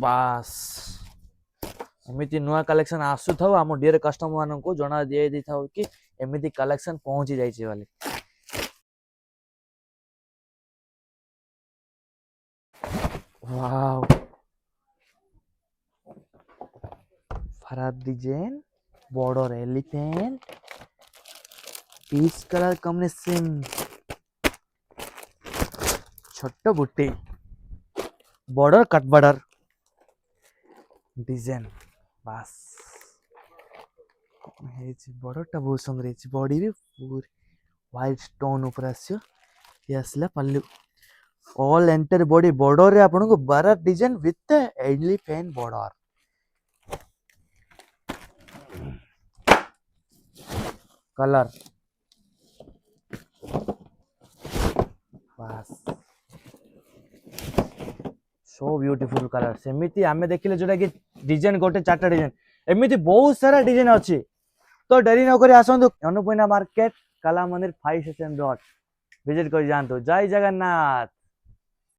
ବାସ୍ ଏମିତି ନୂଆ କଲେକ୍ସନ ଆସୁଥାଉ ଆମ ଡିୟର କଷ୍ଟମର ମାନଙ୍କୁ ଜଣା ଦେଇ ଦେଇଥାଉ କି ଏମିତି କଲେକ୍ସନ ପହଞ୍ଚି ଯାଇଛି ବୋଲି। वाव फराद design border elephant peach colour combination छोट बुट्टी बॉर्डर कट बॉर्डर डिजाइन बास बॉर्डर टा बहुत सुंदर है बॉडी भी पूरी व्हाइट स्टोन ऊपर आसियो ये आसला पल्लू ऑल एंटर बॉडी बॉर्डर रे आपन को 12 design with elephant border colour बास सो ब्यूटीफुल कलर सेमिति आमे देखिले जोटा कि डिजाइन गोटे चारटा डिजाइन एमिति बहुत सारा डिजाइन अछि तो डेरी न करी आसंतु अनुपैना मार्केट काला मंदिर 5 स्टेशन रोड विजिट कर जानतो जय जगन्नाथ।